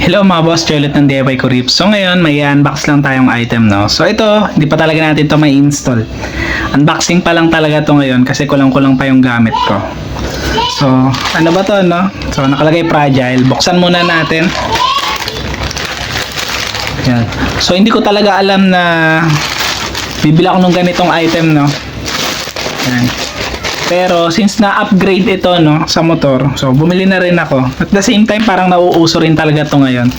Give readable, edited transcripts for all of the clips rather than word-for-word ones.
Hello mga boss, Cholet ng DIY Kurip. So ngayon, may unbox lang tayong item, no? So ito, hindi pa talaga natin to may install. Unboxing pa lang talaga to ngayon kasi kulang-kulang pa yung gamit ko. So, ano ba to, no? So, nakalagay fragile. Buksan muna natin. Yan. So, hindi ko talaga alam na bibili ako ng ganitong item, no? Yan. Pero since na-upgrade ito no sa motor, so bumili na rin ako. At the same time parang nauuso rin talaga to ngayon.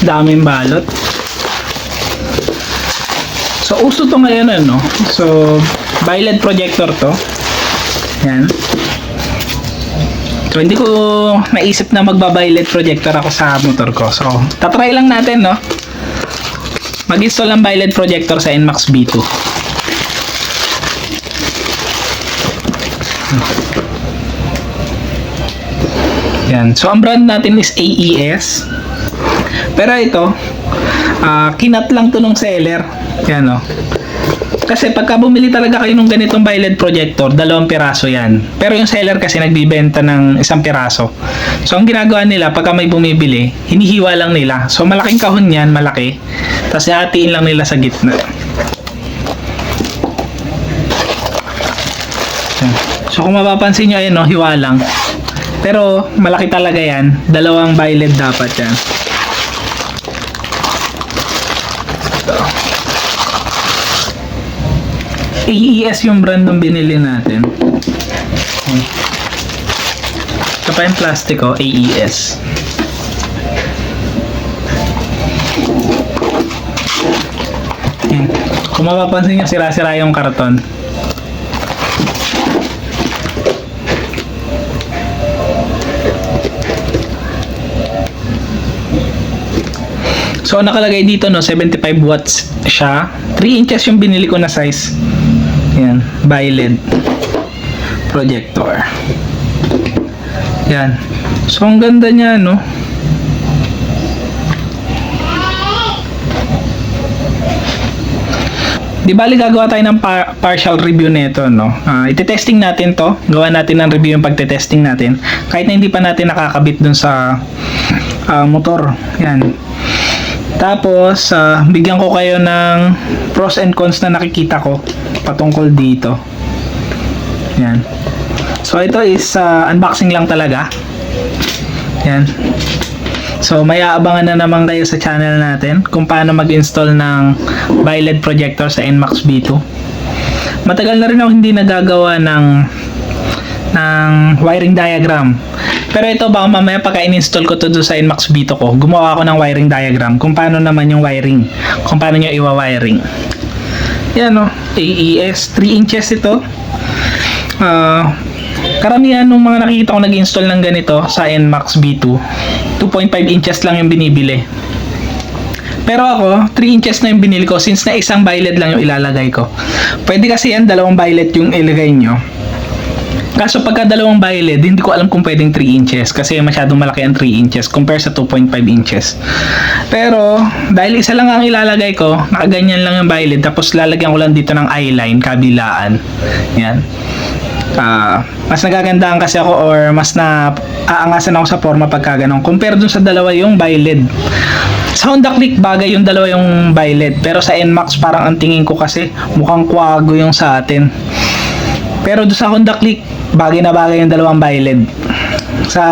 Daming balot. So uso to ngayon ano. So bi-LED projector to. Yan. So hindi ko naisip na magba-bi-LED projector ako sa motor ko. So tatry lang natin no. Mag-install ng bi-LED projector sa NMAX B2. Yan. So ang brand natin is AES. Pero ito, kinat lang to nung seller. Yan o. Kasi pagka bumili talaga kayo ng ganitong bi-LED projector, 2 piraso yan. Pero yung seller kasi nagbibenta ng 1 piraso. So ang ginagawa nila, pagka may bumibili, hinihiwa lang nila. So malaking kahon yan, malaki. Tapos hatiin lang nila sa gitna. Yan. So kung mapapansin nyo, ayun o, hiwa lang. Pero malaki talaga yan. 2 bi-LED dapat yan. AES yung brand ng binili natin. Ito pa yung plastic ko, AES. Kung mapapansin nyo, sira-sira yung karton. So nakalagay dito no, 75 watts siya. 3 inches yung binili ko na size. Yan, bi-LED projector. Yan. So ang ganda niya no. Di bali gagawa tayo ng partial review nito no. Ite-testing natin to. Gawa natin ng review yung pagte-testing natin. Kahit na hindi pa natin nakakabit dun sa motor. Yan. Tapos, bigyan ko kayo ng pros and cons na nakikita ko patungkol dito. Yan. So, ito is unboxing lang talaga. Yan. So, may aabangan na naman kayo sa channel natin kung paano mag-install ng bi-LED projector sa NMAX B2. Matagal na rin ako hindi nagagawa ng wiring diagram. Pero ito baka mamaya pagka in-install ko to do sa NMAX B2 ko, gumawa ako ng wiring diagram kung paano naman yung wiring, kung paano nyo iwa-wiring. Yan o, AES 3 inches ito. Karamihan ng mga nakikita ko nag-install ng ganito sa NMAX B2, 2.5 inches lang yung binibili. Pero ako, 3 inches na yung binili ko since na isang bi-LED lang yung ilalagay ko. Pwede kasi yan, 2 bi-LED yung ilagay nyo. Kaso pagka 2 bi-LED, hindi ko alam kung pwedeng 3 inches kasi masyadong malaki ang 3 inches compare sa 2.5 inches. Pero dahil isa lang ang ilalagay ko, nakaganyan lang yung bi-LED, tapos lalagyan ko lang dito ng eyeline, kabilaan. Yan. Mas nagagandaan kasi ako or mas aangasan ako sa forma pagka ganun. Compare dun sa 2 yung bi-LED. Sa Honda Click bagay yung 2 yung bi-LED. Pero sa NMAX parang ang tingin ko kasi mukhang kwago yung sa atin. Pero doon sa Honda Click, bagay na bagay yung 2 bi-LED. Sa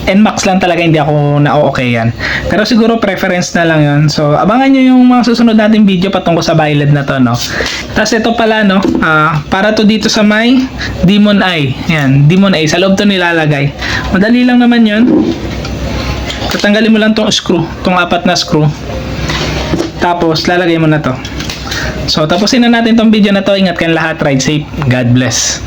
NMAX lang talaga hindi ako na-okay yan. Pero siguro preference na lang yun. So, abangan nyo yung mga susunod nating video patungkol sa bi-LED na to, no? Tapos ito pala, no? Para to dito sa may Demon Eye. Yan, Demon Eye. Sa loob to nilalagay. Madali lang naman yun. Tatanggalin mo lang tong screw. Tong 4 na screw. Tapos, lalagay mo na to. So, tapusin na natin tong video na to. Ingat kayong lahat. Ride safe. God bless.